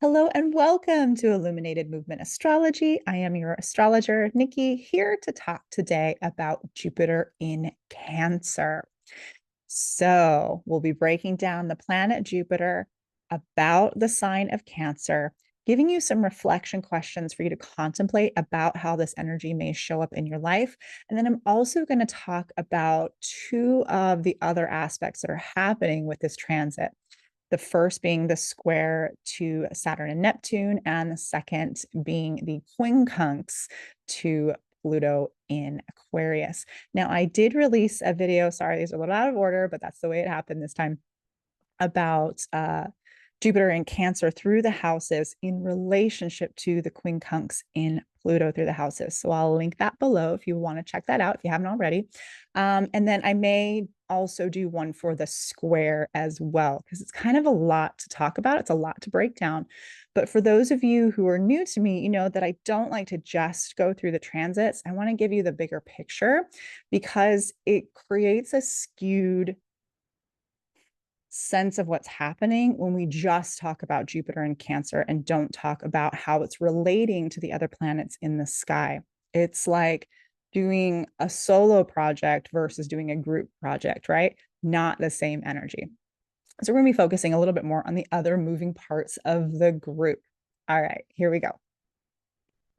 Hello and welcome to Illuminated Movement Astrology. I am your astrologer, Nikki, here to talk today about Jupiter in Cancer. So, we'll be breaking down the planet Jupiter, about the sign of Cancer, giving you some reflection questions for you to contemplate about how this energy may show up in your life. And then I'm also going to talk about two of the other aspects that are happening with this transit. The first being the square to Saturn and Neptune, and the second being the quincunx to Pluto in Aquarius. Now, I did release a video. Sorry, these are a little out of order, but that's the way it happened this time, about Jupiter in Cancer through the houses in relationship to the quincunx in Pluto through the houses. So I'll link that below if you want to check that out if you haven't already. And then I may also do one for the square as well, because it's kind of a lot to talk about. It's a lot to break down. But for those of you who are new to me, you know that I don't like to just go through the transits. I want to give you the bigger picture because it creates a skewed sense of what's happening when we just talk about Jupiter and Cancer and don't talk about how it's relating to the other planets in the sky. It's like doing a solo project versus doing a group project, right? Not the same energy. So we're going to be focusing a little bit more on the other moving parts of the group. All right, here we go.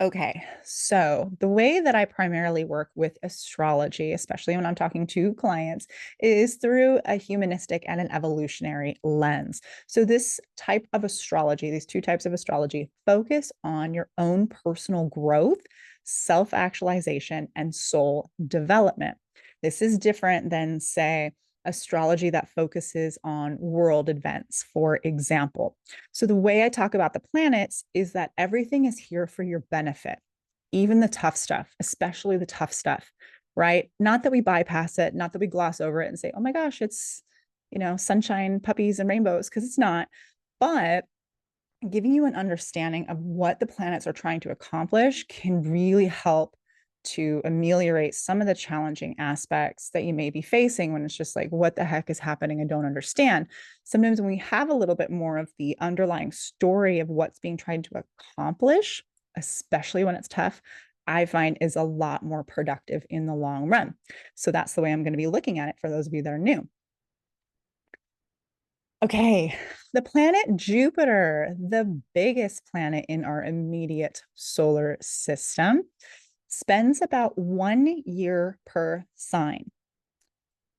Okay, so the way that I primarily work with astrology, especially when I'm talking to clients, is through a humanistic and an evolutionary lens. So, this type of astrology, these two types of astrology, focus on your own personal growth, self actualization, and soul development. This is different than, say, astrology that focuses on world events, for example. So, the way I talk about the planets is that everything is here for your benefit, even the tough stuff, especially the tough stuff, right? Not that we bypass it, not that we gloss over it and say, oh my gosh, it's, sunshine, puppies, and rainbows, because it's not. But giving you an understanding of what the planets are trying to accomplish can really help to ameliorate some of the challenging aspects that you may be facing when it's just like, what the heck is happening? I don't understand. Sometimes when we have a little bit more of the underlying story of what's being tried to accomplish, especially when it's tough, I find is a lot more productive in the long run. So that's the way I'm going to be looking at it for those of you that are new. Okay, the planet Jupiter, the biggest planet in our immediate solar system, spends about 1 year per sign.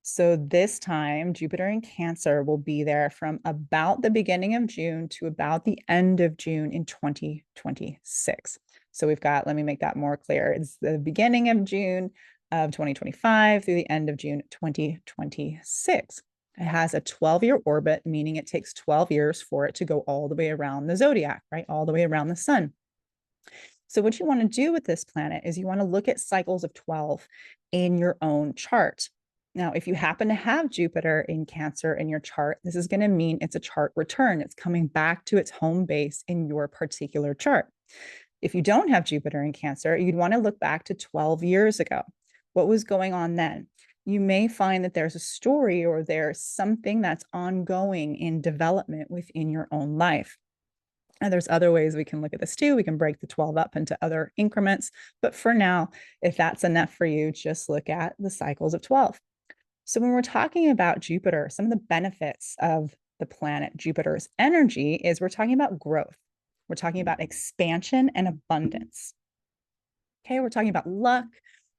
So this time, Jupiter in Cancer will be there from about the beginning of June to about the end of June in 2026. So we've got, let me make that more clear. It's the beginning of June of 2025 through the end of June 2026. It has a 12-year orbit, meaning it takes 12 years for it to go all the way around the zodiac, right? All the way around the sun. So what you want to do with this planet is you want to look at cycles of 12 in your own chart. Now, if you happen to have Jupiter in Cancer in your chart, this is going to mean it's a chart return. It's coming back to its home base in your particular chart. If you don't have Jupiter in Cancer, you'd want to look back to 12 years ago. What was going on then? You may find that there's a story or there's something that's ongoing in development within your own life. And there's other ways we can look at this too. We can break the 12 up into other increments. But for now, if that's enough for you, just look at the cycles of 12. So when we're talking about Jupiter, some of the benefits of the planet Jupiter's energy is we're talking about growth. We're talking about expansion and abundance. Okay, we're talking about luck,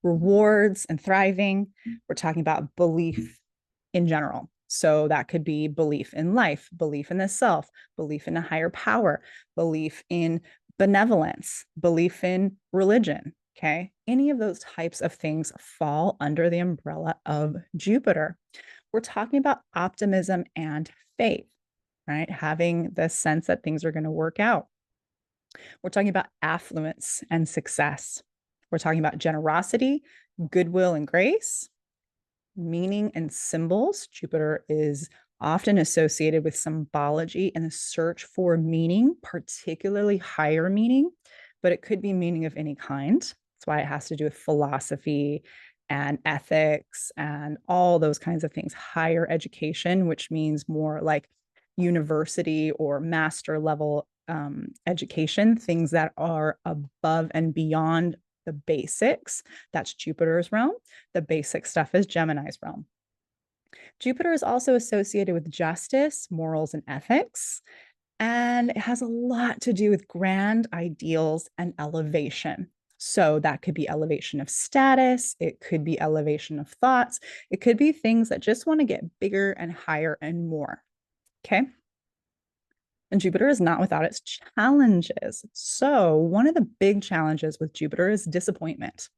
rewards, and thriving. We're talking about belief in general. So that could be belief in life, belief in the self, belief in a higher power, belief in benevolence, belief in religion. Okay. Any of those types of things fall under the umbrella of Jupiter. We're talking about optimism and faith, right? Having the sense that things are going to work out. We're talking about affluence and success. We're talking about generosity, goodwill, and grace, meaning and symbols. Jupiter is often associated with symbology and the search for meaning, particularly higher meaning, but it could be meaning of any kind. That's why it has to do with philosophy and ethics and all those kinds of things. Higher education, which means more like university or master level education, things that are above and beyond the basics. That's Jupiter's realm. The basic stuff is Gemini's realm. Jupiter is also associated with justice, morals, and ethics. And it has a lot to do with grand ideals and elevation. So that could be elevation of status. It could be elevation of thoughts. It could be things that just want to get bigger and higher and more. Okay. And Jupiter is not without its challenges. So one of the big challenges with Jupiter is disappointment,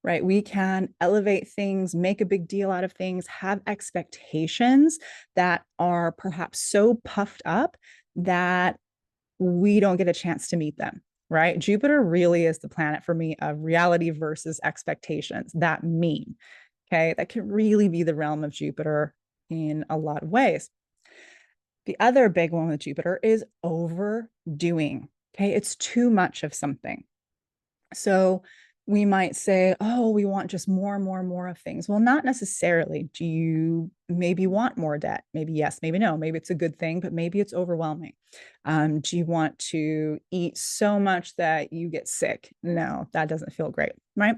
right? We can elevate things, make a big deal out of things, have expectations that are perhaps so puffed up that we don't get a chance to meet them, right? Jupiter really is the planet for me of reality versus expectations, that mean, okay? That can really be the realm of Jupiter in a lot of ways. The other big one with Jupiter is overdoing, okay? It's too much of something. So we might say, oh, we want just more and more and more of things. Well, not necessarily. Do you maybe want more debt? Maybe yes, maybe no. Maybe it's a good thing, but maybe it's overwhelming. Do you want to eat so much that you get sick? No, that doesn't feel great, right?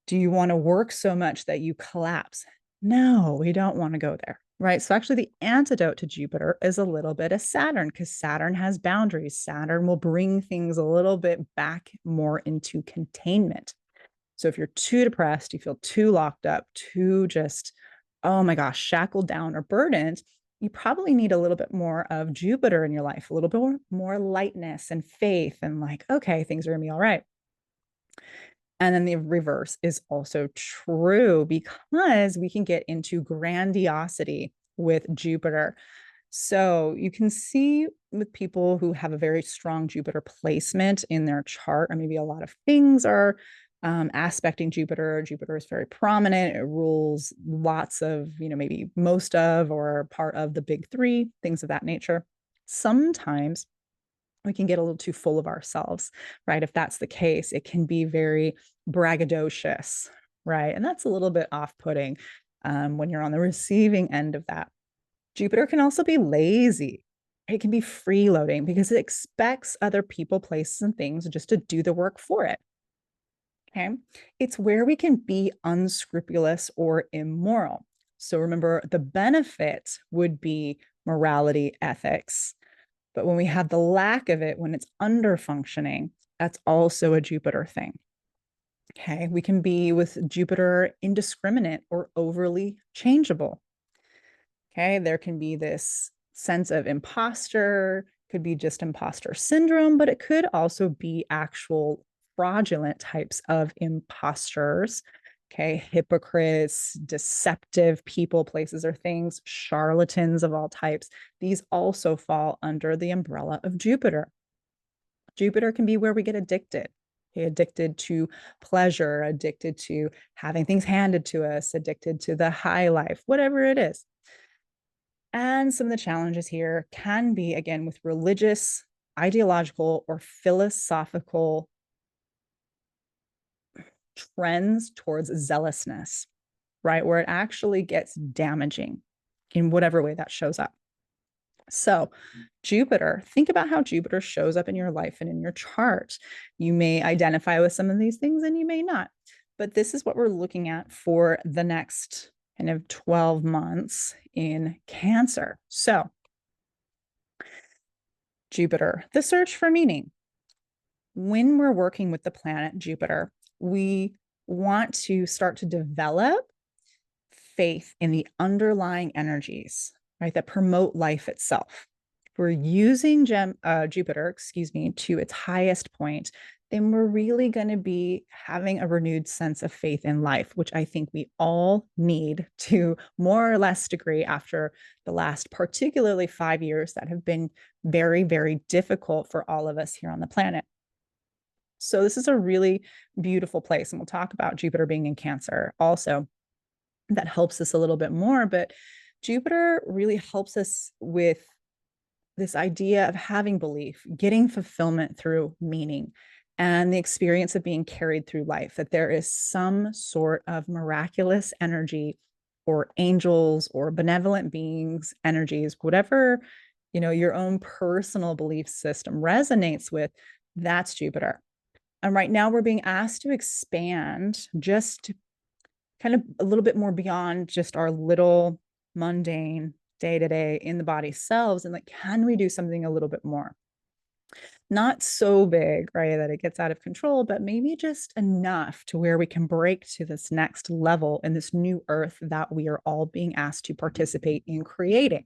Do you want to work so much that you collapse? No, we don't want to go there, right? So actually the antidote to Jupiter is a little bit of Saturn, because Saturn has boundaries. Saturn will bring things a little bit back more into containment. So if you're too depressed, you feel too locked up, too just, oh my gosh, shackled down or burdened, you probably need a little bit more of Jupiter in your life, a little bit more lightness and faith and like, okay, things are gonna be all right. And then the reverse is also true, because we can get into grandiosity with Jupiter. So you can see with people who have a very strong Jupiter placement in their chart, or maybe a lot of things are aspecting Jupiter. Jupiter is very prominent. It rules lots of, maybe most of or part of the big three, things of that nature. Sometimes we can get a little too full of ourselves, right? If that's the case, it can be very braggadocious, right? And that's a little bit off-putting when you're on the receiving end of that. Jupiter can also be lazy. It can be freeloading because it expects other people, places, and things just to do the work for it. Okay. It's where we can be unscrupulous or immoral. So remember, the benefit would be morality, ethics. But when we have the lack of it, when it's under functioning, that's also a Jupiter thing. Okay. We can be with Jupiter indiscriminate or overly changeable. Okay. There can be this sense of imposter, could be just imposter syndrome, but it could also be actual fraudulent types of imposters. Okay. Hypocrites, deceptive people, places, or things, charlatans of all types. These also fall under the umbrella of Jupiter. Jupiter can be where we get addicted. Okay, addicted to pleasure, addicted to having things handed to us, addicted to the high life, whatever it is. And some of the challenges here can be, again, with religious, ideological, or philosophical trends towards zealousness, right? Where it actually gets damaging in whatever way that shows up. So, Jupiter, think about how Jupiter shows up in your life and in your chart. You may identify with some of these things and you may not, but this is what we're looking at for the next kind of 12 months in Cancer. So, Jupiter, the search for meaning. When we're working with the planet Jupiter, we want to start to develop faith in the underlying energies, right, that promote life itself. If we're using Jupiter, to its highest point, then we're really going to be having a renewed sense of faith in life, which I think we all need to more or less degree after the last, particularly 5 years that have been very, very difficult for all of us here on the planet. So this is a really beautiful place. And we'll talk about Jupiter being in Cancer also. That helps us a little bit more. But Jupiter really helps us with this idea of having belief, getting fulfillment through meaning, and the experience of being carried through life, that there is some sort of miraculous energy or angels or benevolent beings, energies, whatever your own personal belief system resonates with, that's Jupiter. And right now we're being asked to expand just kind of a little bit more beyond just our little mundane day to day in the body selves. And like, can we do something a little bit more? Not so big, right, that it gets out of control, but maybe just enough to where we can break to this next level in this new earth that we are all being asked to participate in creating.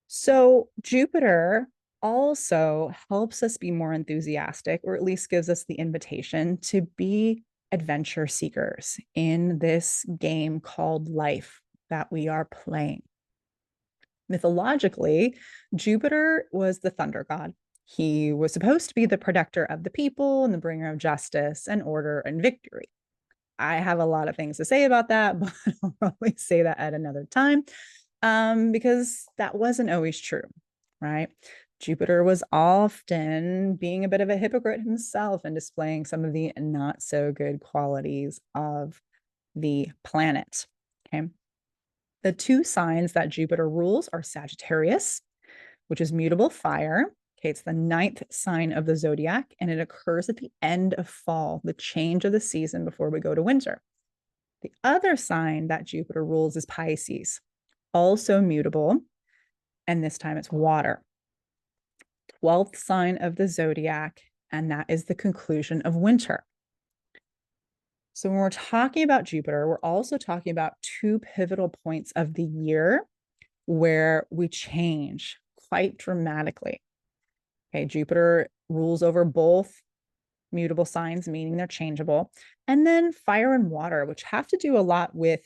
So, Jupiter also helps us be more enthusiastic, or at least gives us the invitation to be adventure seekers in this game called life that we are playing. Mythologically, Jupiter was the thunder god. He was supposed to be the protector of the people and the bringer of justice and order and victory. I have a lot of things to say about that, but I'll probably say that at another time, because that wasn't always true, right? Jupiter was often being a bit of a hypocrite himself and displaying some of the not so good qualities of the planet. Okay. The two signs that Jupiter rules are Sagittarius, which is mutable fire. Okay, it's the ninth sign of the zodiac, and it occurs at the end of fall, the change of the season before we go to winter. The other sign that Jupiter rules is Pisces, also mutable, and this time it's water. 12th sign of the zodiac, and that is the conclusion of winter. So when we're talking about Jupiter, we're also talking about two pivotal points of the year where we change quite dramatically. Okay, Jupiter rules over both mutable signs, meaning they're changeable, and then fire and water, which have to do a lot with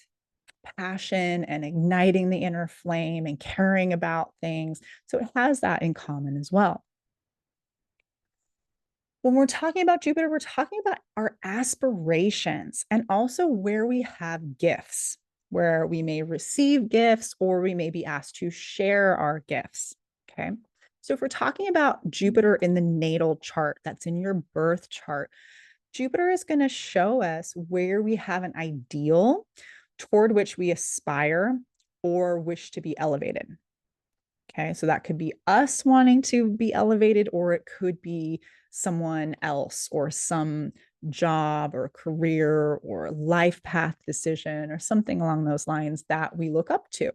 passion and igniting the inner flame and caring about things. So it has that in common as well. When we're talking about Jupiter, we're talking about our aspirations and also where we have gifts, where we may receive gifts or we may be asked to share our gifts. Okay. So if we're talking about Jupiter in the natal chart, that's in your birth chart, Jupiter is going to show us where we have an ideal toward which we aspire or wish to be elevated. Okay, so that could be us wanting to be elevated, or it could be someone else, or some job or career or life path decision, or something along those lines that we look up to.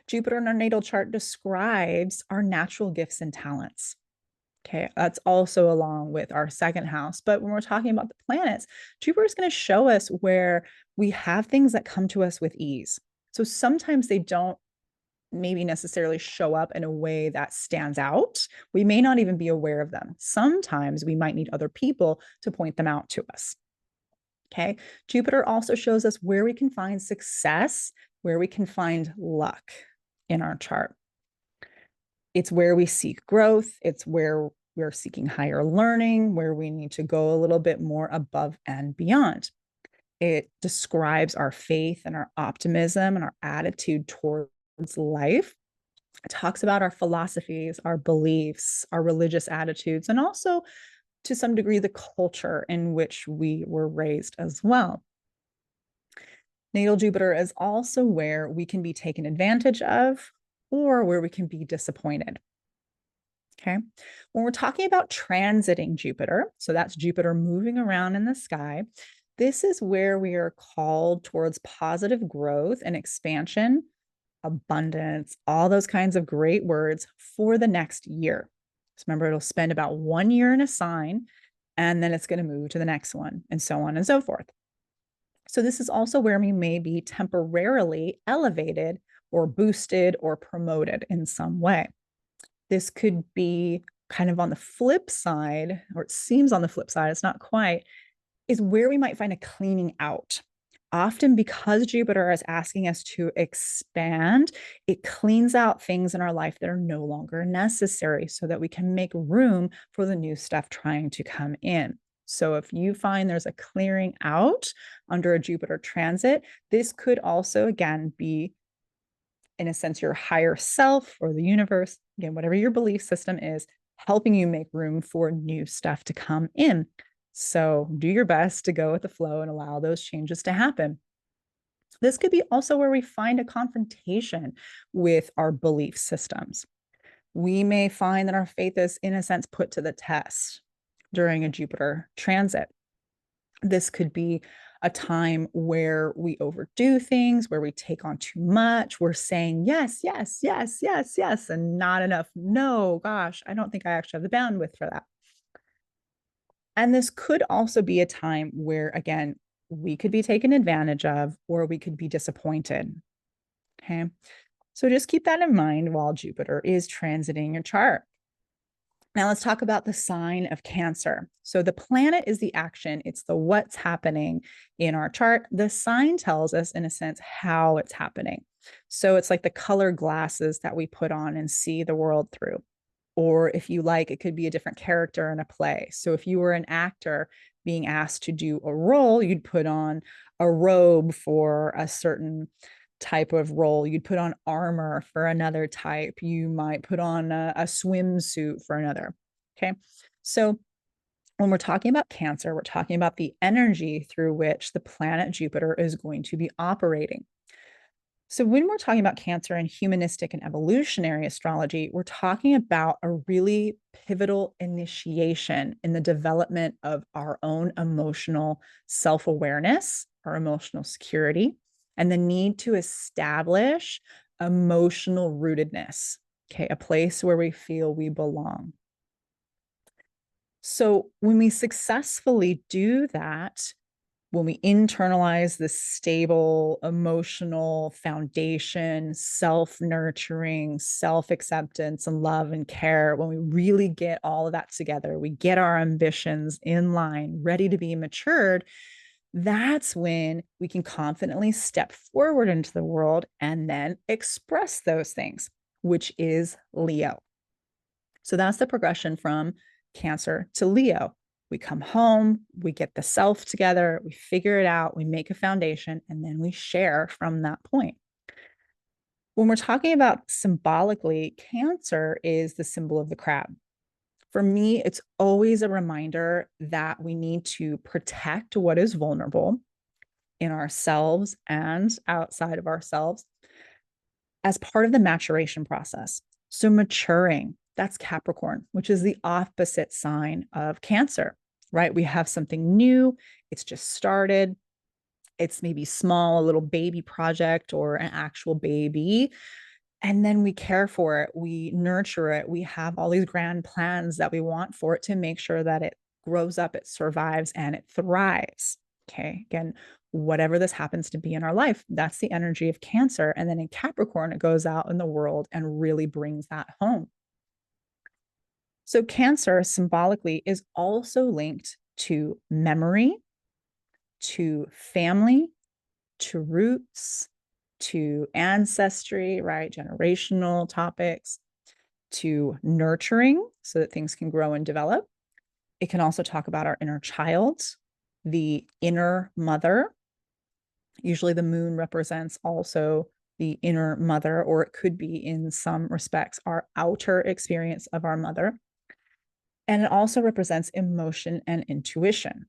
Jupiter in our natal chart describes our natural gifts and talents. Okay, that's also along with our second house. But when we're talking about the planets, Jupiter is going to show us where we have things that come to us with ease. So sometimes they don't maybe necessarily show up in a way that stands out. We may not even be aware of them. Sometimes we might need other people to point them out to us. Okay. Jupiter also shows us where we can find success, where we can find luck in our chart. It's where we seek growth. It's where we're seeking higher learning, where we need to go a little bit more above and beyond. It describes our faith and our optimism and our attitude towards life. It talks about our philosophies, our beliefs, our religious attitudes, and also to some degree the culture in which we were raised as well. Natal Jupiter is also where we can be taken advantage of or where we can be disappointed. Okay. When we're talking about transiting Jupiter, so that's Jupiter moving around in the sky, this is where we are called towards positive growth and expansion, abundance, all those kinds of great words for the next year. So remember, it'll spend about 1 year in a sign, and then it's going to move to the next one, and so on and so forth. So this is also where we may be temporarily elevated or boosted or promoted in some way. This could be kind of on the flip side, or it seems on the flip side, it's not quite, is where we might find a cleaning out. Often because Jupiter is asking us to expand, it cleans out things in our life that are no longer necessary so that we can make room for the new stuff trying to come in. So if you find there's a clearing out under a Jupiter transit, this could also, again, be, in a sense, your higher self or the universe, again, whatever your belief system is, helping you make room for new stuff to come in. So do your best to go with the flow and allow those changes to happen. This could be also where we find a confrontation with our belief systems. We may find that our faith is, in a sense, put to the test during a Jupiter transit. This could be a time where we overdo things, where we take on too much. We're saying yes, yes, yes, yes, yes, and not enough. No, gosh, I don't think I actually have the bandwidth for that. And this could also be a time where, again, we could be taken advantage of, or we could be disappointed. Okay. So just keep that in mind while Jupiter is transiting your chart. Now let's talk about the sign of Cancer. So the planet is the action, it's the what's happening in our chart. The sign tells us, in a sense, how it's happening. So it's like the color glasses that we put on and see the world through. Or if you like, it could be a different character in a play. So if you were an actor being asked to do a role, you'd put on a robe for a certain type of role. You'd put on armor for another type. You might put on a swimsuit for another. Okay. So when we're talking about Cancer, we're talking about the energy through which the planet Jupiter is going to be operating. So when we're talking about Cancer in humanistic and evolutionary astrology, we're talking about a really pivotal initiation in the development of our own emotional self-awareness, our emotional security, and the need to establish emotional rootedness, okay, a place where we feel we belong. So when we successfully do that, when we internalize this stable emotional foundation, self-nurturing, self-acceptance and love and care, when we really get all of that together, we get our ambitions in line, ready to be matured, that's when we can confidently step forward into the world and then express those things, which is Leo. So that's the progression from Cancer to Leo. We come home, we get the self together, we figure it out, we make a foundation, and then we share from that point. When we're talking about symbolically, Cancer is the symbol of the crab. For me, it's always a reminder that we need to protect what is vulnerable in ourselves and outside of ourselves as part of the maturation process. So maturing, that's Capricorn, which is the opposite sign of Cancer, right? We have something new, it's just started. It's maybe small, a little baby project or an actual baby. And then we care for it, we nurture it, we have all these grand plans that we want for it to make sure that it grows up, it survives, and it thrives. Okay. Again, whatever this happens to be in our life, that's the energy of Cancer. And then in Capricorn, it goes out in the world and really brings that home. So Cancer symbolically is also linked to memory, to family, to roots, to ancestry, right? Generational topics, to nurturing so that things can grow and develop. It can also talk about our inner child, the inner mother. Usually the moon represents also the inner mother, or it could be in some respects our outer experience of our mother. And it also represents emotion and intuition.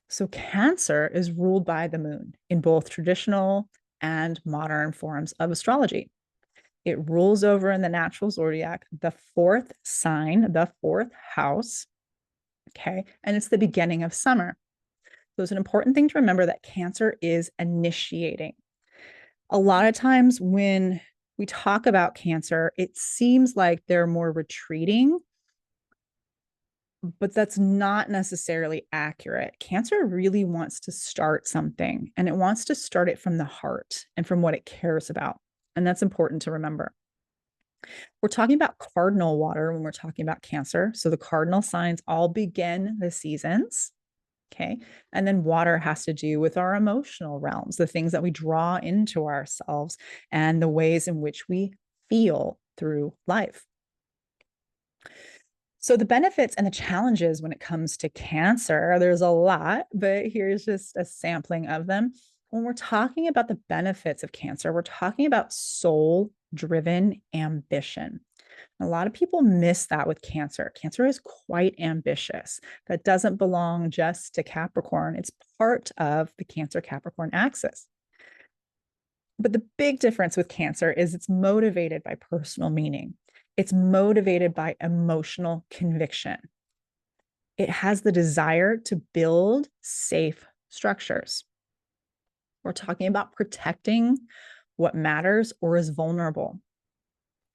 So Cancer is ruled by the moon in both traditional and modern forms of astrology. It rules over in the natural zodiac, the fourth sign, the fourth house. Okay. And it's the beginning of summer. So it's an important thing to remember that Cancer is initiating. A lot of times when we talk about Cancer, it seems like they're more retreating, but that's not necessarily accurate. Cancer really wants to start something, and it wants to start it from the heart and from what it cares about. And that's important to remember. We're talking about cardinal water when we're talking about Cancer. So the cardinal signs all begin the seasons. Okay. And then water has to do with our emotional realms, the things that we draw into ourselves and the ways in which we feel through life. So the benefits and the challenges when it comes to Cancer, there's a lot, but here's just a sampling of them. When we're talking about the benefits of Cancer, we're talking about soul-driven ambition. A lot of people miss that with Cancer. Cancer is quite ambitious. That doesn't belong just to Capricorn. It's part of the Cancer-Capricorn axis. But the big difference with Cancer is it's motivated by personal meaning. It's motivated by emotional conviction. It has the desire to build safe structures. We're talking about protecting what matters or is vulnerable,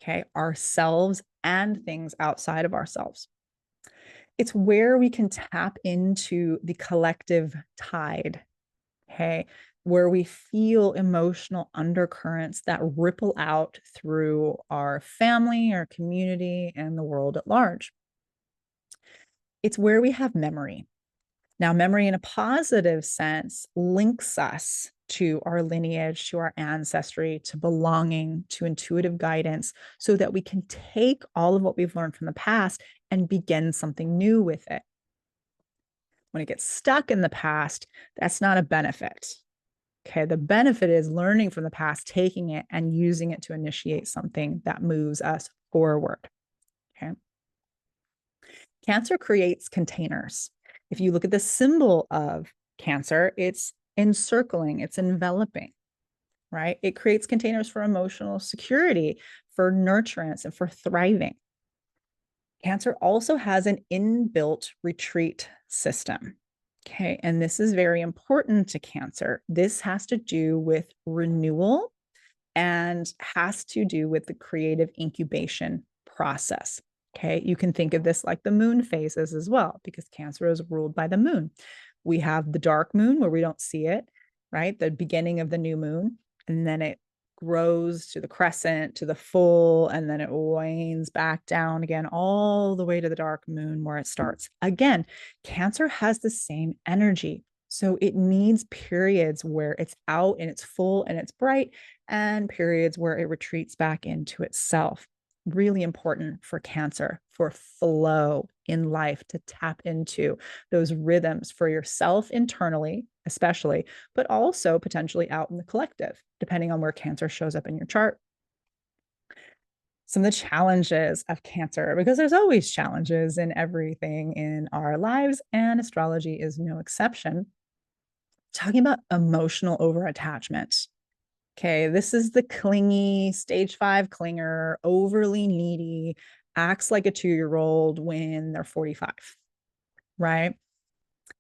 okay? Ourselves and things outside of ourselves. It's where we can tap into the collective tide, okay? Where we feel emotional undercurrents that ripple out through our family, our community, and the world at large. It's where we have memory. Now, memory in a positive sense links us to our lineage, to our ancestry, to belonging, to intuitive guidance, so that we can take all of what we've learned from the past and begin something new with it. When it gets stuck in the past, that's not a benefit. Okay, the benefit is learning from the past, taking it and using it to initiate something that moves us forward. Okay. Cancer creates containers. If you look at the symbol of Cancer, it's encircling, it's enveloping, right? It creates containers for emotional security, for nurturance, and for thriving. Cancer also has an inbuilt retreat system. Okay, and this is very important to Cancer. This has to do with renewal and has to do with the creative incubation process. Okay, you can think of this like the moon phases as well, because Cancer is ruled by the moon. We have the dark moon where we don't see it, right? The beginning of the new moon, and then it grows to the crescent, to the full, and then it wanes back down again, all the way to the dark moon where it starts. Again, Cancer has the same energy. So it needs periods where it's out and it's full and it's bright, and periods where it retreats back into itself. Really important for Cancer, for flow in life, to tap into those rhythms for yourself internally, especially, but also potentially out in the collective, depending on where Cancer shows up in your chart. Some of the challenges of Cancer, because there's always challenges in everything in our lives, and astrology is no exception. Talking about emotional overattachment. Okay, this is the clingy, stage 5 clinger, overly needy, acts like a 2-year-old when they're 45, right?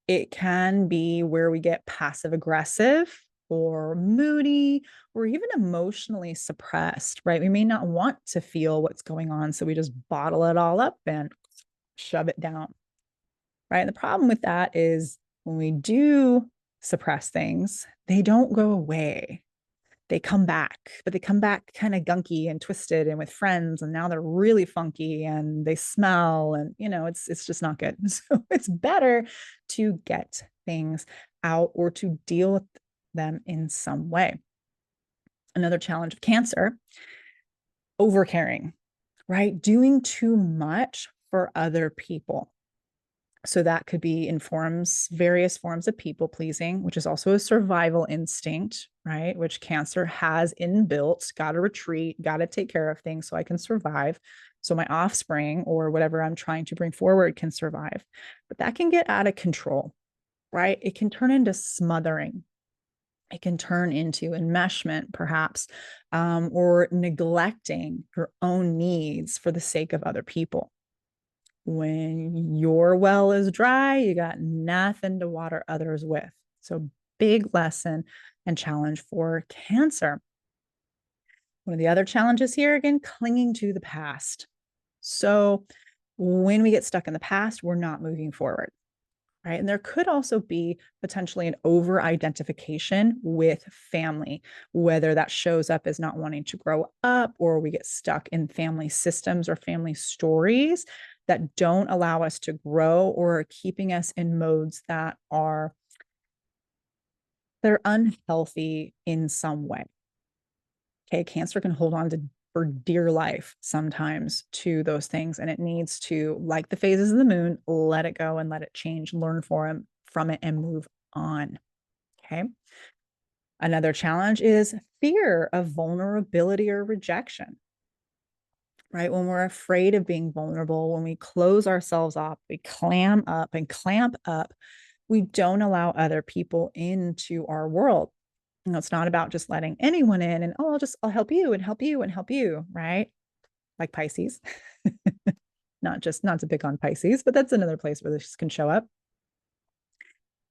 It can be where we get passive aggressive or moody or even emotionally suppressed, right? We may not want to feel what's going on, so we just bottle it all up and shove it down, right? And the problem with that is when we do suppress things, they don't go away. They come back, but they come back kind of gunky and twisted and with friends, and now they're really funky and they smell, and it's just not good. So it's better to get things out or to deal with them in some way. Another challenge of Cancer: overcaring, right? Doing too much for other people. So that could be in various forms of people pleasing, which is also a survival instinct, right? Which Cancer has inbuilt. Got to retreat, got to take care of things so I can survive. So my offspring or whatever I'm trying to bring forward can survive. But that can get out of control, right? It can turn into smothering. It can turn into enmeshment, perhaps, or neglecting your own needs for the sake of other people. When your well is dry, you got nothing to water others with. So, big lesson and challenge for Cancer. One of the other challenges here, again, clinging to the past. So, when we get stuck in the past, we're not moving forward, right? And there could also be potentially an over identification with family, whether that shows up as not wanting to grow up, or we get stuck in family systems or family stories that don't allow us to grow or are keeping us in modes that are unhealthy in some way. Okay, Cancer can hold on to for dear life sometimes to those things, and it needs to, like the phases of the moon, let it go and let it change, learn from it and move on. Okay. Another challenge is fear of vulnerability or rejection, right? When we're afraid of being vulnerable, when we close ourselves up, we clam up and clamp up, we don't allow other people into our world. You know, it's not about just letting anyone in and, oh, I'll help you and help you and help you, right? Like Pisces. Not to pick on Pisces, but that's another place where this can show up.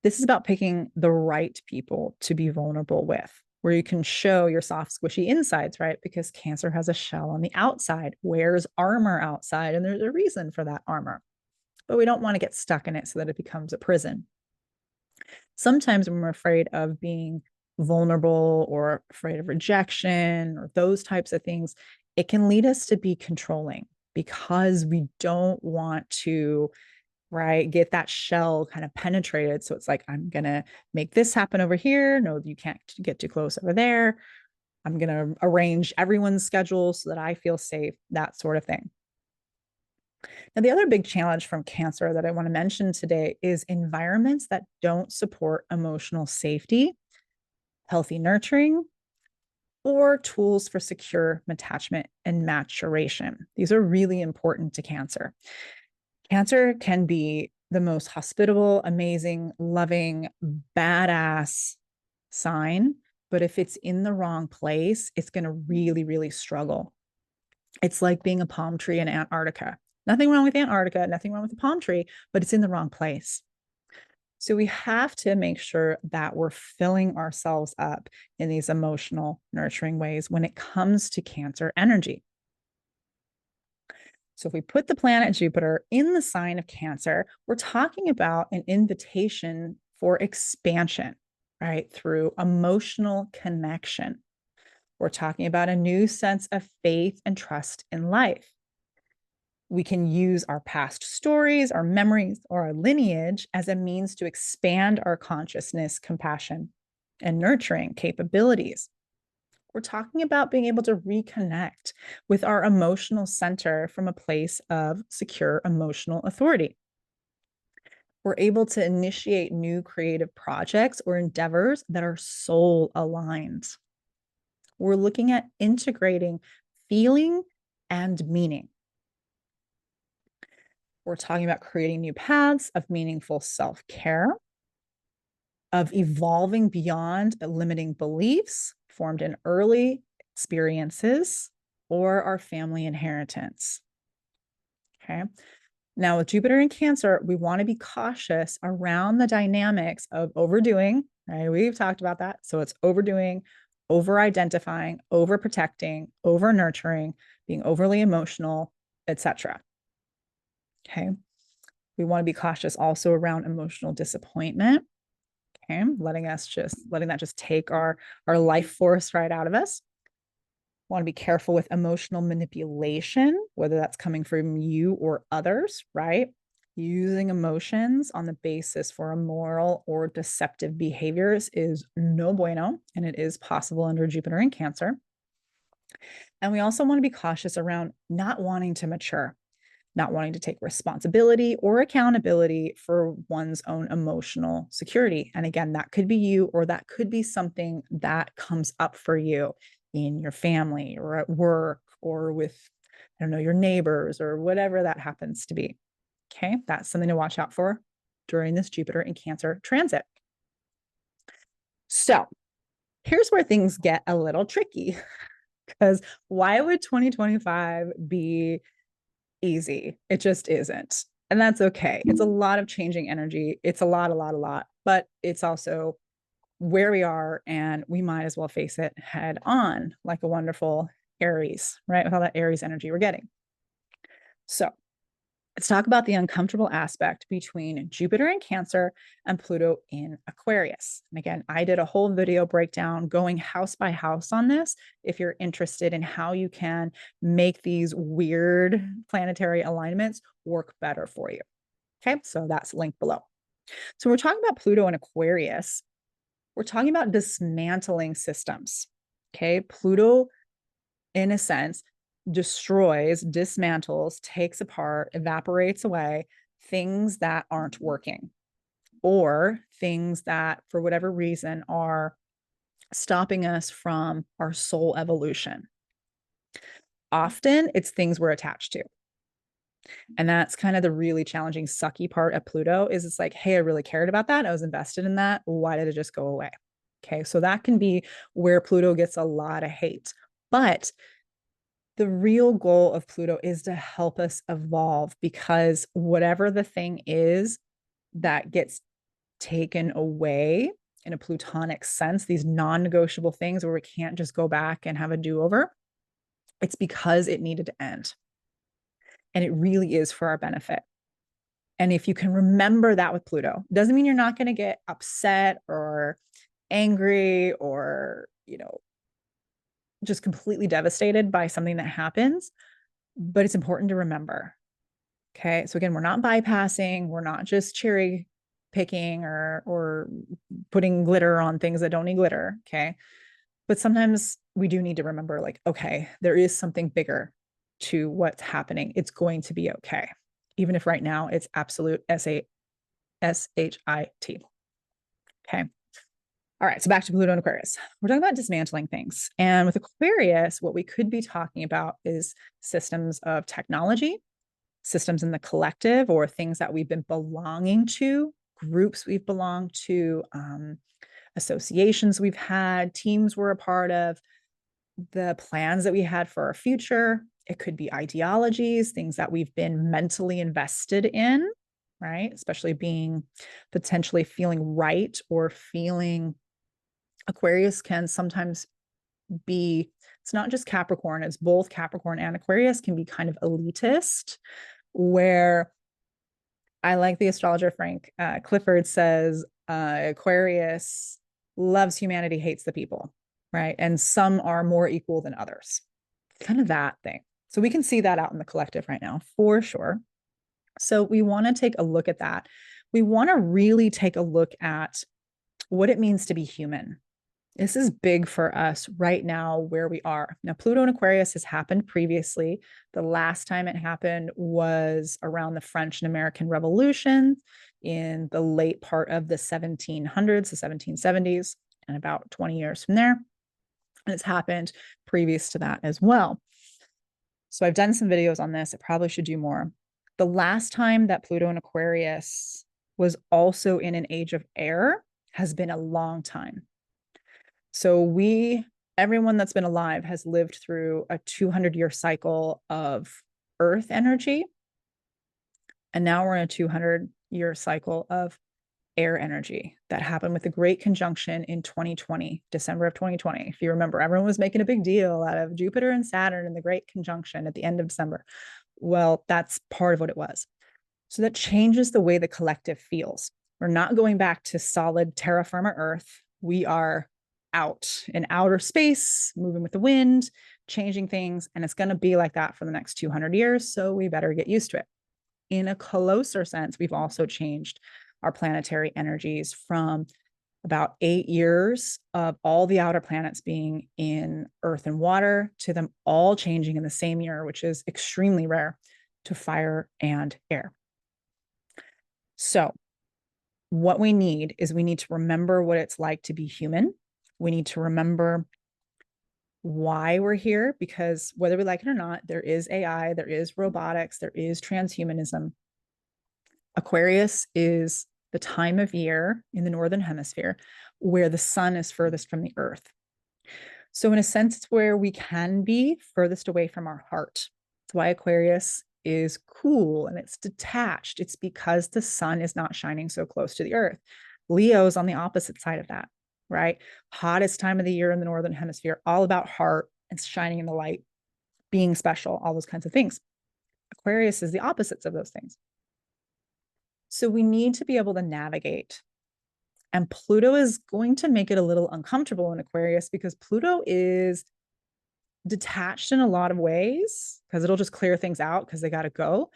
This is about picking the right people to be vulnerable with, where you can show your soft, squishy insides, right? Because Cancer has a shell on the outside, wears armor outside, and there's a reason for that armor. But we don't want to get stuck in it so that it becomes a prison. Sometimes when we're afraid of being vulnerable or afraid of rejection or those types of things, it can lead us to be controlling because we don't want to, right, get that shell kind of penetrated. So it's like, I'm going to make this happen over here. No, you can't get too close over there. I'm going to arrange everyone's schedule so that I feel safe, that sort of thing. Now, the other big challenge from Cancer that I want to mention today is environments that don't support emotional safety, healthy nurturing, or tools for secure attachment and maturation. These are really important to Cancer. Cancer can be the most hospitable, amazing, loving, badass sign, but if it's in the wrong place, it's going to really, really struggle. It's like being a palm tree in Antarctica. Nothing wrong with Antarctica, nothing wrong with the palm tree, but it's in the wrong place. So we have to make sure that we're filling ourselves up in these emotional, nurturing ways when it comes to Cancer energy. So if we put the planet Jupiter in the sign of Cancer, we're talking about an invitation for expansion, right? Through emotional connection. We're talking about a new sense of faith and trust in life. We can use our past stories, our memories, or our lineage as a means to expand our consciousness, compassion, and nurturing capabilities. We're talking about being able to reconnect with our emotional center from a place of secure emotional authority. We're able to initiate new creative projects or endeavors that are soul aligned. We're looking at integrating feeling and meaning. We're talking about creating new paths of meaningful self-care, of evolving beyond limiting beliefs formed in early experiences or our family inheritance. Okay. Now, with Jupiter in Cancer, we want to be cautious around the dynamics of overdoing, right? We've talked about that. So it's overdoing, over identifying, over protecting, over nurturing, being overly emotional, etc. Okay. We want to be cautious also around emotional disappointment. Okay. Letting that just take our life force right out of us. Want to be careful with emotional manipulation, whether that's coming from you or others, right? Using emotions on the basis for immoral or deceptive behaviors is no bueno, and it is possible under Jupiter in Cancer. And we also want to be cautious around not wanting to mature, not wanting to take responsibility or accountability for one's own emotional security. And again, that could be you, or that could be something that comes up for you in your family or at work or with, I don't know, your neighbors or whatever that happens to be. Okay, that's something to watch out for during this Jupiter in Cancer transit. So here's where things get a little tricky because why would 2025 be easy? It just isn't. And that's okay. It's a lot of changing energy. It's a lot, but it's also where we are, and we might as well face it head on like a wonderful Aries, right? With all that Aries energy we're getting. So let's talk about the uncomfortable aspect between Jupiter in Cancer and Pluto in Aquarius. And again, I did a whole video breakdown going house by house on this if you're interested in how you can make these weird planetary alignments work better for you. Okay, so that's linked below. So we're talking about Pluto in Aquarius. We're talking about dismantling systems. Okay, Pluto, in a sense, destroys, dismantles, takes apart, evaporates away things that aren't working or things that, for whatever reason, are stopping us from our soul evolution. Often it's things we're attached to. And that's kind of the really challenging, sucky part of Pluto is it's like, hey, I really cared about that. I was invested in that. Why did it just go away? Okay, so that can be where Pluto gets a lot of hate. But the real goal of Pluto is to help us evolve, because whatever the thing is that gets taken away in a Plutonic sense, these non-negotiable things where we can't just go back and have a do-over, it's because it needed to end. And it really is for our benefit. And if you can remember that with Pluto, doesn't mean you're not going to get upset or angry or, just completely devastated by something that happens, but it's important to remember. Okay. So again, we're not bypassing, we're not just cherry picking or putting glitter on things that don't need glitter. Okay. But sometimes we do need to remember, like, okay, there is something bigger to what's happening. It's going to be okay. Even if right now it's absolute shit. Okay. All right, so back to Pluto and Aquarius. We're talking about dismantling things. And with Aquarius, what we could be talking about is systems of technology, systems in the collective, or things that we've been belonging to, groups we've belonged to, associations we've had, teams we're a part of, the plans that we had for our future. It could be ideologies, things that we've been mentally invested in, right? Especially being potentially feeling right or feeling. Aquarius can sometimes be, it's not just Capricorn, it's both Capricorn and Aquarius can be kind of elitist, where I like the astrologer Frank Clifford says Aquarius loves humanity, hates the people, right? And some are more equal than others, kind of that thing. So we can see that out in the collective right now for sure. So we want to take a look at that. We want to really take a look at what it means to be human. This is big for us right now where we are. Now, Pluto and Aquarius has happened previously. The last time it happened was around the French and American Revolution in the late part of the 1700s, the 1770s, and about 20 years from there. And it's happened previous to that as well. So I've done some videos on this. I probably should do more. The last time that Pluto and Aquarius was also in an age of air has been a long time. So everyone that's been alive has lived through a 200-year cycle of Earth energy. And now we're in a 200-year cycle of air energy that happened with the Great Conjunction in 2020, December of 2020. If you remember, everyone was making a big deal out of Jupiter and Saturn and the Great Conjunction at the end of December. Well, that's part of what it was. So that changes the way the collective feels. We're not going back to solid terra firma Earth. We are out in outer space, moving with the wind, changing things. And it's going to be like that for the next 200 years. So we better get used to it. In a closer sense, we've also changed our planetary energies from about 8 years of all the outer planets being in earth and water to them all changing in the same year, which is extremely rare, to fire and air. So what we need to remember what it's like to be human. We need to remember why we're here, because whether we like it or not, there is AI, there is robotics, there is transhumanism. Aquarius is the time of year in the Northern Hemisphere where the sun is furthest from the earth. So in a sense, it's where we can be furthest away from our heart. That's why Aquarius is cool and it's detached. It's because the sun is not shining so close to the earth. Leo's on the opposite side of that, right? Hottest time of the year in the Northern Hemisphere, all about heart and shining in the light, being special, all those kinds of things. Aquarius is the opposites of those things. So we need to be able to navigate. And Pluto is going to make it a little uncomfortable in Aquarius because Pluto is detached in a lot of ways, because it'll just clear things out because they got to go.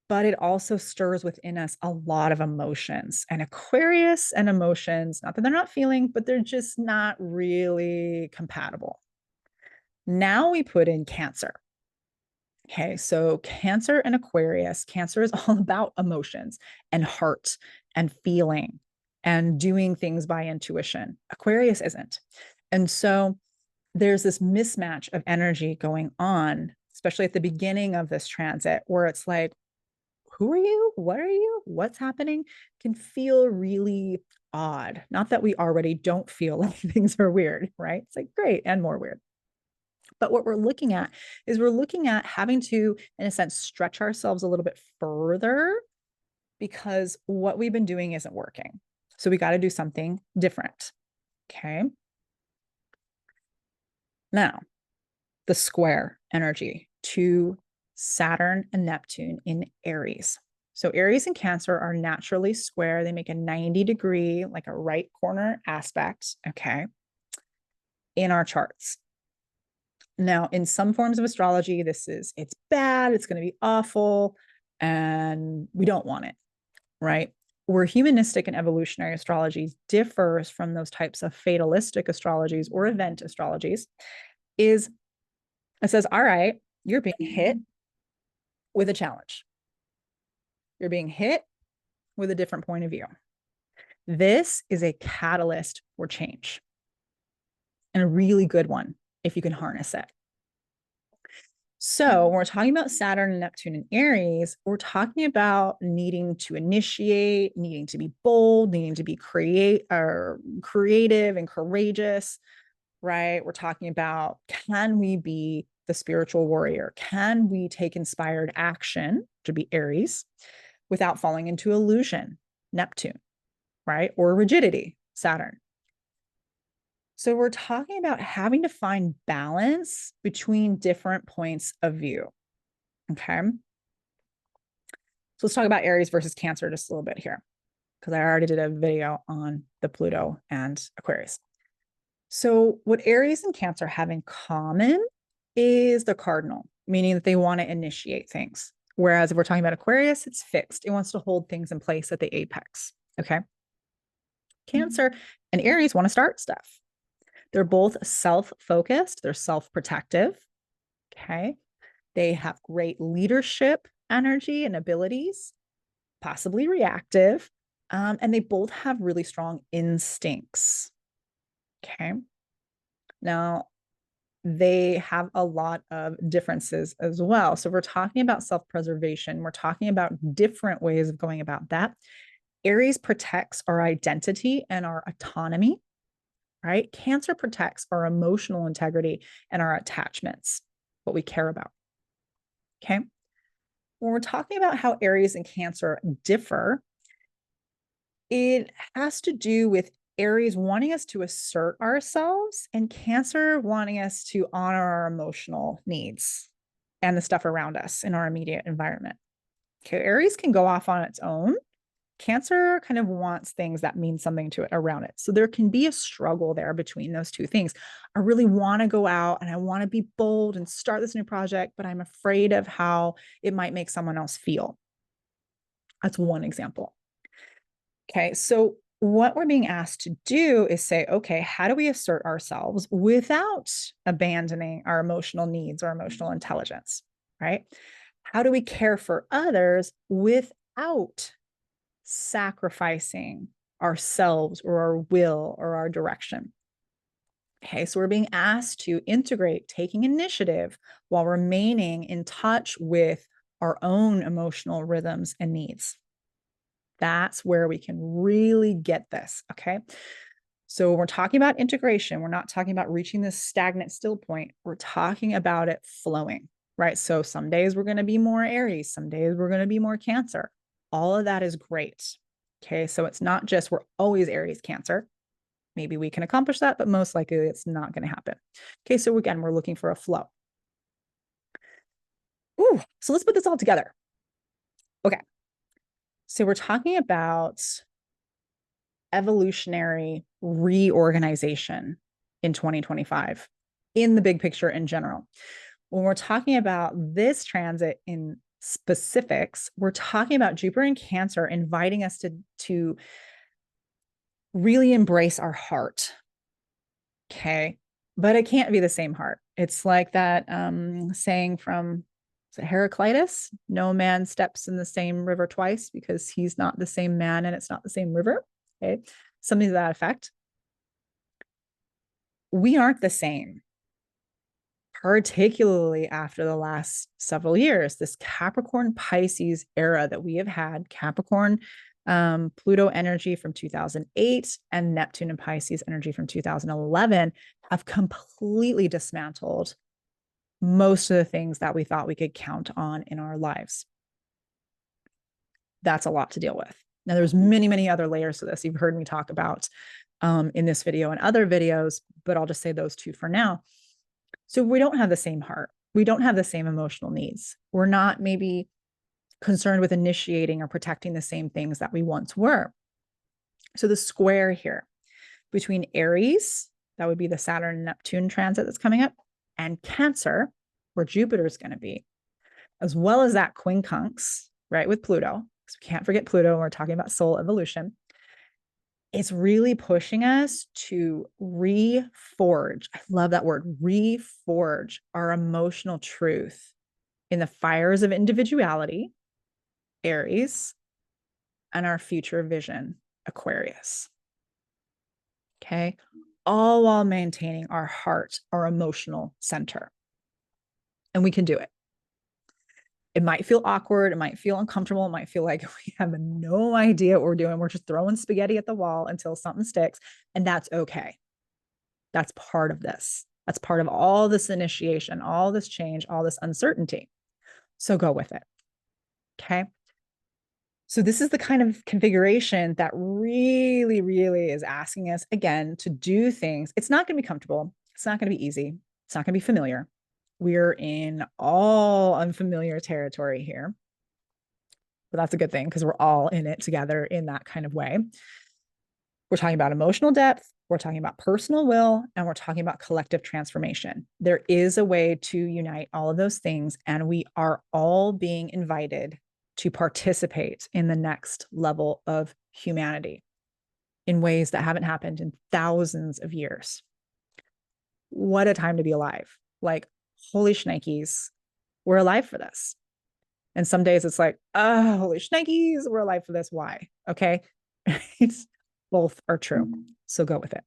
But it also stirs within us a lot of emotions. And Aquarius and emotions, not that they're not feeling, but they're just not really compatible. Now we put in Cancer. Okay, so Cancer and Aquarius, Cancer is all about emotions and heart and feeling and doing things by intuition. Aquarius isn't. And so there's this mismatch of energy going on, especially at the beginning of this transit, where it's like, who are you? What are you? What's happening? Can feel really odd. Not that we already don't feel like things are weird, right? It's like great and more weird. But what we're looking at is we're looking at having to, in a sense, stretch ourselves a little bit further because what we've been doing isn't working. So we got to do something different. Okay. Now, the square energy to Saturn and Neptune in Aries. So Aries and Cancer are naturally square. They make a 90-degree, like a right corner aspect, okay, in our charts. Now, in some forms of astrology, it's bad, it's going to be awful, and we don't want it, right? Where humanistic and evolutionary astrology differs from those types of fatalistic astrologies or event astrologies is it says, all right, you're being hit with a challenge. You're being hit with a different point of view. This is a catalyst for change and a really good one if you can harness it. So when we're talking about Saturn and Neptune and Aries, we're talking about needing to initiate, needing to be bold, needing to be creative and courageous, right? We're talking about, can we be the spiritual warrior? Can we take inspired action, to be Aries, without falling into illusion, Neptune, right? Or rigidity, Saturn. So we're talking about having to find balance between different points of view. Okay. So let's talk about Aries versus Cancer just a little bit here, because I already did a video on the Pluto and Aquarius. So what Aries and Cancer have in common is the cardinal, meaning that they want to initiate things. Whereas if we're talking about Aquarius, it's fixed. It wants to hold things in place at the apex. Okay. Cancer and Aries want to start stuff. They're both self-focused. They're self-protective. Okay. They have great leadership energy and abilities, possibly reactive. And they both have really strong instincts. Okay. Now, they have a lot of differences as well. So we're talking about self-preservation. We're talking about different ways of going about that. Aries protects our identity and our autonomy, right? Cancer protects our emotional integrity and our attachments, what we care about. Okay. When we're talking about how Aries and Cancer differ, it has to do with Aries wanting us to assert ourselves and Cancer wanting us to honor our emotional needs and the stuff around us in our immediate environment. Okay, Aries can go off on its own. Cancer kind of wants things that mean something to it around it. So there can be a struggle there between those two things. I really want to go out and I want to be bold and start this new project, but I'm afraid of how it might make someone else feel. That's one example. Okay, so what we're being asked to do is say, okay, how do we assert ourselves without abandoning our emotional needs or emotional intelligence, right? How do we care for others without sacrificing ourselves or our will or our direction? Okay, so we're being asked to integrate taking initiative while remaining in touch with our own emotional rhythms and needs. That's where we can really get this. Okay. So we're talking about integration. We're not talking about reaching this stagnant still point. We're talking about it flowing, right? So some days we're going to be more Aries. Some days we're going to be more Cancer. All of that is great. Okay. So it's not just we're always Aries Cancer. Maybe we can accomplish that, but most likely it's not going to happen. Okay. So again, we're looking for a flow. Ooh, so let's put this all together. Okay. So we're talking about evolutionary reorganization in 2025 in the big picture in general. When we're talking about this transit in specifics, we're talking about Jupiter and Cancer inviting us to really embrace our heart. Okay. But it can't be the same heart. It's like that saying from Heraclitus, no man steps in the same river twice because he's not the same man and it's not the same river. Okay. Something to that effect. We aren't the same particularly after the last several years, this Capricorn Pisces era that we have had, Capricorn, Pluto energy from 2008 and Neptune and Pisces energy from 2011 have completely dismantled most of the things that we thought we could count on in our lives. That's a lot to deal with. Now, there's many, many other layers to this. You've heard me talk about in this video and other videos, but I'll just say those two for now. So we don't have the same heart. We don't have the same emotional needs. We're not maybe concerned with initiating or protecting the same things that we once were. So the square here between Aries, that would be the Saturn and Neptune transit that's coming up, and Cancer, where Jupiter is going to be, as well as that quincunx, right, with Pluto, because we can't forget Pluto when we're talking about soul evolution. It's really pushing us to reforge. I love that word, reforge our emotional truth in the fires of individuality, Aries, and our future vision, Aquarius. Okay. All while maintaining our heart, our emotional center. And we can do it. It might feel awkward. It might feel uncomfortable. It might feel like we have no idea what we're doing. We're just throwing spaghetti at the wall until something sticks. And that's okay. That's part of this. That's part of all this initiation, all this change, all this uncertainty. So go with it. Okay. So this is the kind of configuration that really, really is asking us, again, to do things. It's not going to be comfortable. It's not going to be easy. It's not going to be familiar. We're in all unfamiliar territory here. But that's a good thing because we're all in it together in that kind of way. We're talking about emotional depth. We're talking about personal will, and we're talking about collective transformation. There is a way to unite all of those things, and we are all being invited to participate in the next level of humanity in ways that haven't happened in thousands of years. What a time to be alive. Like, holy shnikes, we're alive for this. And some days it's like, oh, holy shnikes, we're alive for this. Why? Okay. Both are true. So go with it.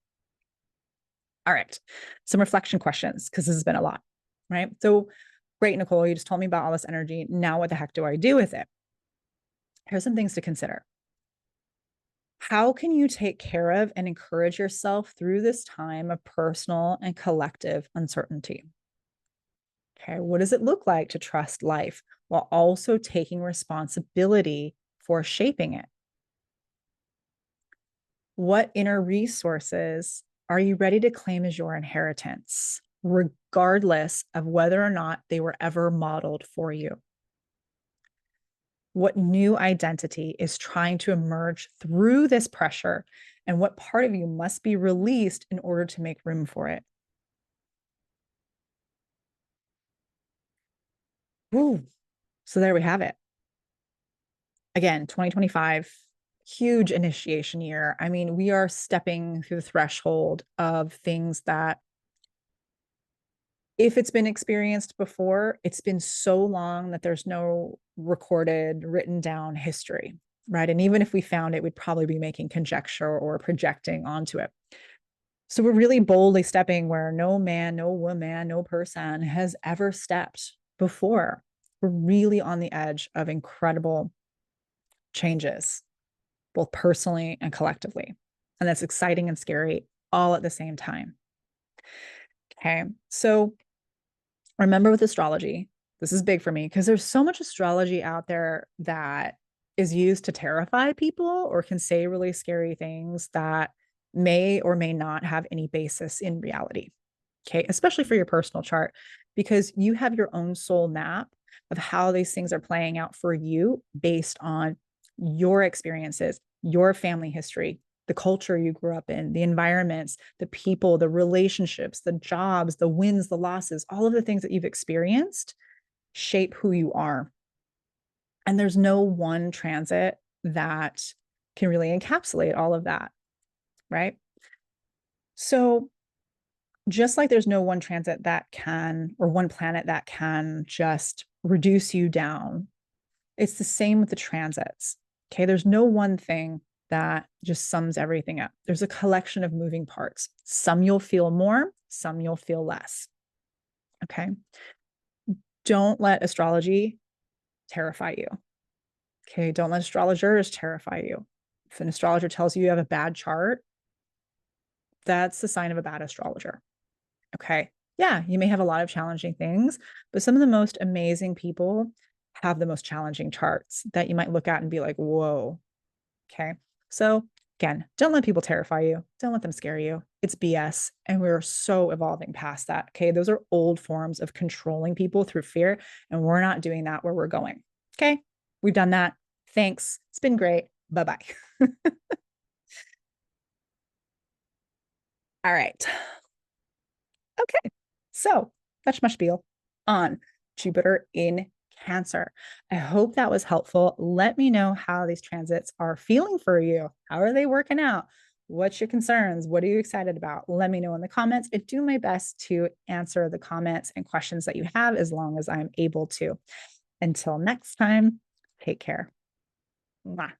All right. Some reflection questions, because this has been a lot, right? So great, Nicole, you just told me about all this energy. Now what the heck do I do with it? Here's some things to consider. How can you take care of and encourage yourself through this time of personal and collective uncertainty? Okay, what does it look like to trust life while also taking responsibility for shaping it? What inner resources are you ready to claim as your inheritance, regardless of whether or not they were ever modeled for you? What new identity is trying to emerge through this pressure, and what part of you must be released in order to make room for it? Ooh, so there we have it. Again, 2025, huge initiation year. I mean, we are stepping through the threshold of things that, if it's been experienced before, it's been so long that there's no recorded, written down history, right? And even if we found it, we'd probably be making conjecture or projecting onto it. So we're really boldly stepping where no man, no woman, no person has ever stepped before. We're really on the edge of incredible changes, both personally and collectively. And that's exciting and scary all at the same time. Okay. So remember with astrology, this is big for me because there's so much astrology out there that is used to terrify people or can say really scary things that may or may not have any basis in reality. Okay. Especially for your personal chart, because you have your own soul map of how these things are playing out for you based on your experiences, your family history, the culture you grew up in, the environments, the people, the relationships, the jobs, the wins, the losses, all of the things that you've experienced shape who you are. And there's no one transit that can really encapsulate all of that, right? So just like there's no one transit that can, or one planet that can just reduce you down, it's the same with the transits. Okay, there's no one thing that just sums everything up. There's a collection of moving parts. Some you'll feel more, some you'll feel less. Okay. Don't let astrology terrify you. Okay. Don't let astrologers terrify you. If an astrologer tells you have a bad chart, that's the sign of a bad astrologer. Okay. Yeah, you may have a lot of challenging things, but some of the most amazing people have the most challenging charts that you might look at and be like, whoa. Okay. So again, don't let people terrify you. Don't let them scare you. It's BS. And we're so evolving past that. Okay. Those are old forms of controlling people through fear. And we're not doing that where we're going. Okay. We've done that. Thanks. It's been great. Bye bye. All right. Okay. So that's my spiel on Jupiter in Cancer. I hope that was helpful. Let me know how these transits are feeling for you. How are they working out? What's your concerns? What are you excited about? Let me know in the comments. I do my best to answer the comments and questions that you have as long as I'm able to. Until next time, take care. Mwah.